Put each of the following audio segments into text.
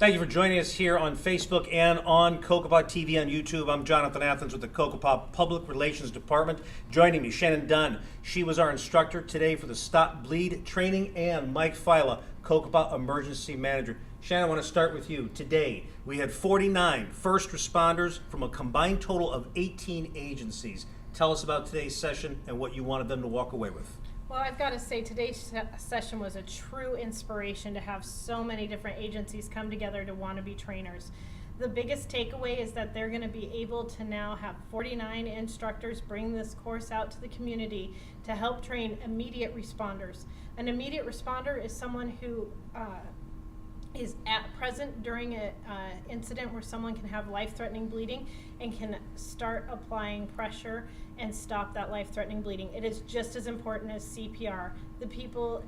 Thank you for joining us here on Facebook and on Cocopah TV on YouTube. I'm Jonathan Athens with the Cocopah Public Relations Department. Joining me, Shannon Dunn. She was our instructor today for the Stop Bleed training, and Mike Fila, Cocopah Emergency Manager. Shannon, I want to start with you. Today, we had 49 first responders from a combined total of 18 agencies. Tell us about today's session and what you wanted them to walk away with. Well, I've got to say today's session was a true inspiration to have so many different agencies come together to want to be trainers. The biggest takeaway is that they're going to be able to now have 49 instructors bring this course out to the community to help train immediate responders. An immediate responder is someone who is present during an incident where someone can have life-threatening bleeding and can start applying pressure and stop that life-threatening bleeding. It is just as important as CPR. The people,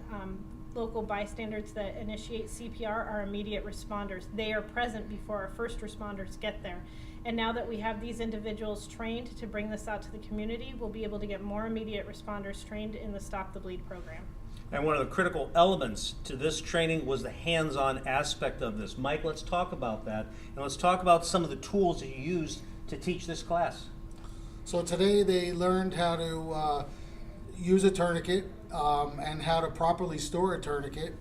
local bystanders that initiate CPR are immediate responders. They are present before our first responders get there. And now that we have these individuals trained to bring this out to the community, we'll be able to get more immediate responders trained in the Stop the Bleed program. And one of the critical elements to this training was the hands-on aspect of this. Mike, let's talk about that. And let's talk about some of the tools that you used to teach this class. So today they learned how to use a tourniquet and how to properly store a tourniquet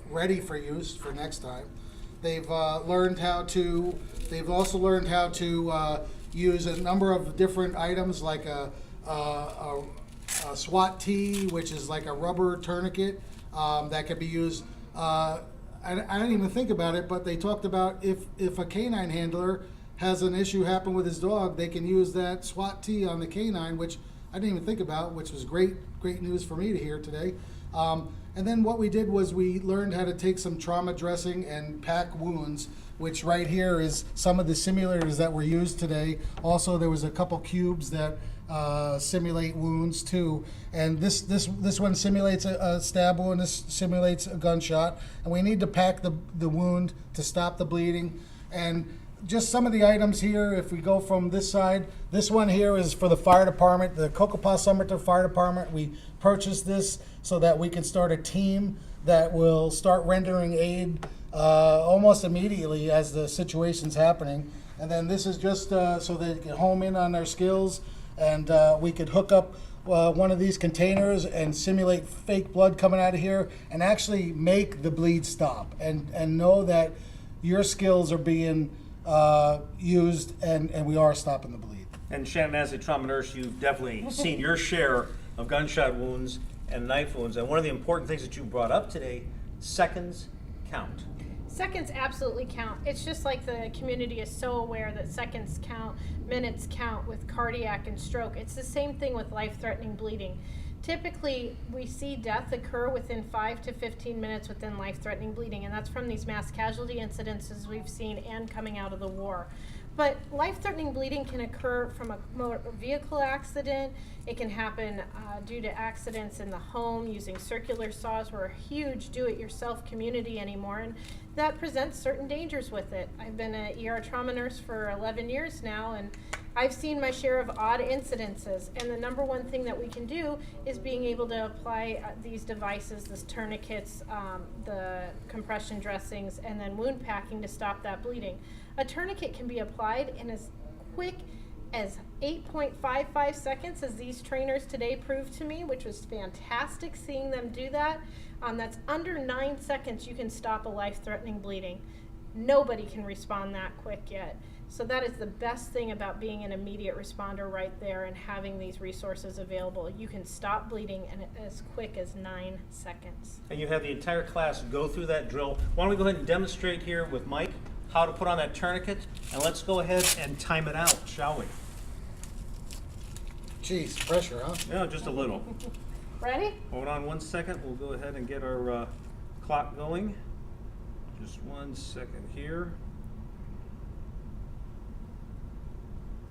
ready for use for next time. They've learned how to, they've also learned how to use a number of different items like a SWAT T, which is like a rubber tourniquet that could be used. I didn't even think about it, but they talked about if a canine handler has an issue happen with his dog, they can use that SWAT T on the canine, which I didn't even think about, which was great news for me to hear today. And then what we did was we learned how to take some trauma dressing and pack wounds, which right here is some of the simulators that were used today. Also, there was a couple cubes that simulate wounds too. And this one simulates a stab wound, this simulates a gunshot. And we need to pack the wound to stop the bleeding. And just some of the items here, if we go from this side, this one here is for the fire department, the Cocopah Summerton Fire Department. We purchased this so that we can start a team that will start rendering aid almost immediately as the situation's happening. And then this is just so they can home in on their skills, and we could hook up one of these containers and simulate fake blood coming out of here and actually make the bleed stop and know that your skills are being used and we are stopping the bleed. And Shannon, as a trauma nurse, you've definitely seen your share of gunshot wounds and knife wounds. And one of the important things that you brought up today, seconds count. Seconds absolutely count. It's just like the community is so aware that seconds count, minutes count with cardiac and stroke. It's the same thing with life-threatening bleeding. Typically, we see death occur within 5 to 15 minutes within life-threatening bleeding, and that's from these mass casualty incidences we've seen and coming out of the war. But life-threatening bleeding can occur from a motor vehicle accident. It can happen due to accidents in the home using circular saws. We're a huge do-it-yourself community anymore, and that presents certain dangers with it. I've been an ER trauma nurse for 11 years now, and I've seen my share of odd incidences, and the number one thing that we can do is being able to apply these devices, these tourniquets, the compression dressings, and then wound packing to stop that bleeding. A tourniquet can be applied in as quick as 8.55 seconds, as these trainers today proved to me, which was fantastic seeing them do that. That's under 9 seconds you can stop a life-threatening bleeding. Nobody can respond that quick yet. So that is the best thing about being an immediate responder right there and having these resources available. You can stop bleeding in as quick as 9 seconds. And you have the entire class go through that drill. Why don't we go ahead and demonstrate here with Mike how to put on that tourniquet, and let's go ahead and time it out, shall we? Jeez, pressure, huh? Yeah, just a little. Ready? Hold on 1 second. We'll go ahead and get our clock going. Just 1 second here.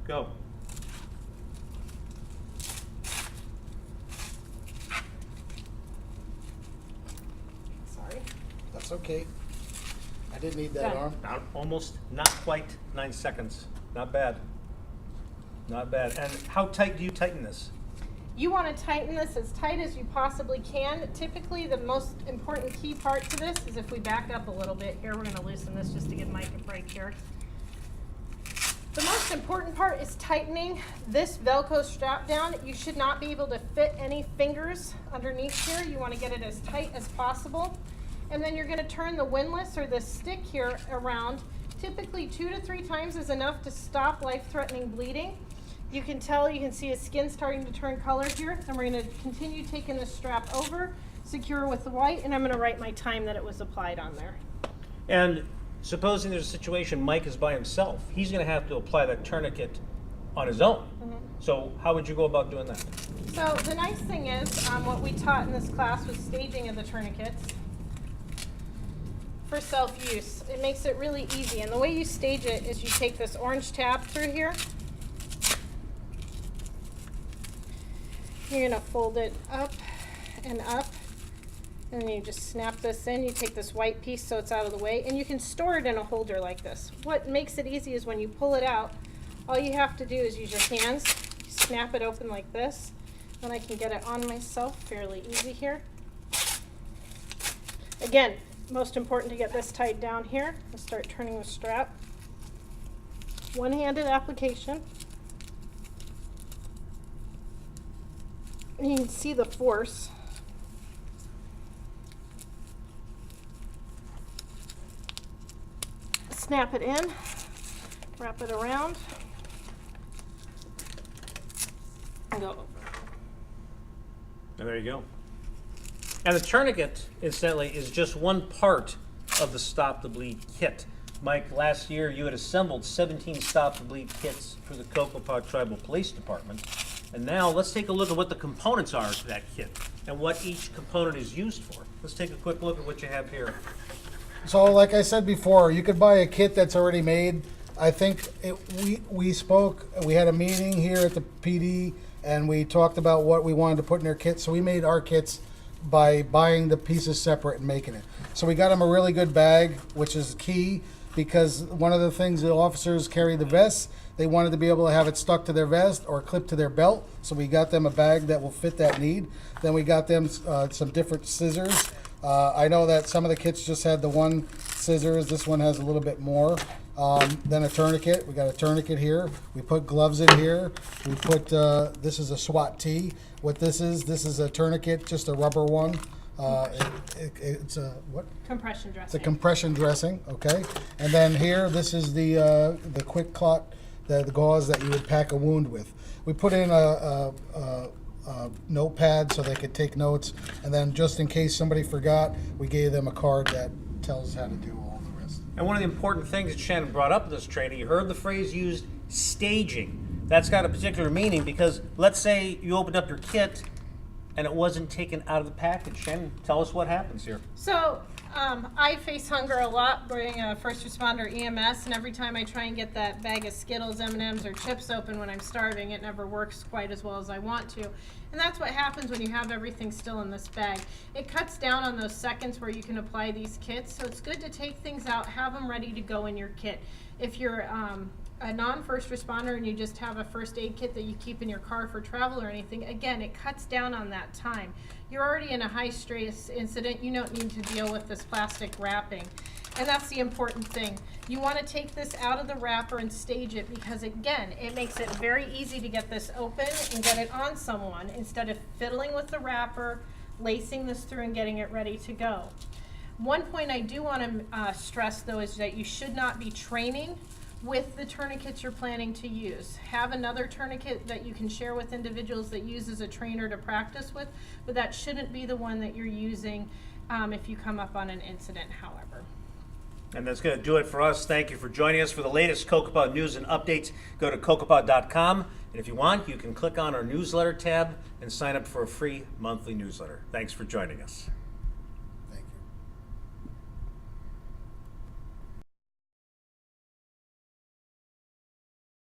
Go. Sorry. That's okay. I didn't need that arm. Not quite 9 seconds. Not bad. Not bad. And how tight do you tighten this? You want to tighten this as tight as you possibly can. Typically, the most important key part to this is if we back up a little bit here, we're going to loosen this just to give Mike a break here. The most important part is tightening this Velcro strap down. You should not be able to fit any fingers underneath here. You want to get it as tight as possible. And then you're going to turn the windlass or the stick here around. Typically 2 to 3 times is enough to stop life-threatening bleeding. You can tell, you can see his skin starting to turn color here. And we're going to continue taking the strap over, secure with the white, and I'm going to write my time that it was applied on there. And supposing there's a situation Mike is by himself, he's going to have to apply that tourniquet on his own. So how would you go about doing that? So the nice thing is, what we taught in this class was staging of the tourniquets for self-use. It makes it really easy. And the way you stage it is you take this orange tab through here. You're going to fold it up, and then you just snap this in. You take this white piece so it's out of the way, and you can store it in a holder like this. What makes it easy is when you pull it out, all you have to do is use your hands, snap it open like this, and I can get it on myself fairly easy here. Again, most important to get this tied down here. I'll start turning the strap. One-handed application. And you can see the force. Snap it in, wrap it around, and go over. And there you go. And the tourniquet, incidentally, is just one part of the Stop the Bleed kit. Mike, last year you had assembled 17 Stop the Bleed kits for the Cocopah Tribal Police Department. And now let's take a look at what the components are to that kit and what each component is used for. Let's take a quick look at what you have here. So like I said before, you could buy a kit that's already made. I think we spoke, we had a meeting here at the PD, and we talked about what we wanted to put in their kits. So we made our kits by buying the pieces separate and making it. So we got them a really good bag, which is key, because one of the things the officers carry the vests, they wanted to be able to have it stuck to their vest or clipped to their belt. So we got them a bag that will fit that need. Then we got them some different scissors. I know that some of the kits just had the one scissors. This one has a little bit more. Then a tourniquet. We got a tourniquet here. We put gloves in here. We put, this is a SWAT tee. What this is a tourniquet, just a rubber one. It's a, what? Compression dressing. It's a compression dressing, okay. And then here, this is the quick clot, the gauze that you would pack a wound with. We put in a notepad so they could take notes, and then just in case somebody forgot, we gave them a card that tells how to do all the rest. And one of the important things that Shannon brought up in this training, you heard the phrase used, staging. That's got a particular meaning because let's say you opened up your kit and it wasn't taken out of the package. Shannon, tell us what happens here. So I face hunger a lot being a first responder EMS, and every time I try and get that bag of Skittles, M&Ms, or chips open when I'm starving, it never works quite as well as I want to. And that's what happens when you have everything still in this bag. It cuts down on those seconds where you can apply these kits, so it's good to take things out, have them ready to go in your kit. If you're a non-first responder and you just have a first aid kit that you keep in your car for travel or anything, again, it cuts down on that time. You're already in a high stress incident, you don't need to deal with this plastic wrapping. And that's the important thing. You want to take this out of the wrapper and stage it because, again, it makes it very easy to get this open and get it on someone instead of fiddling with the wrapper, lacing this through and getting it ready to go. One point I do want to stress, though, is that you should not be training with the tourniquets you're planning to use. Have another tourniquet that you can share with individuals that use as a trainer to practice with, but that shouldn't be the one that you're using if you come up on an incident, however. And that's going to do it for us. Thank you for joining us. For the latest Cocopah news and updates, go to cocopah.com. And if you want, you can click on our newsletter tab and sign up for a free monthly newsletter. Thanks for joining us.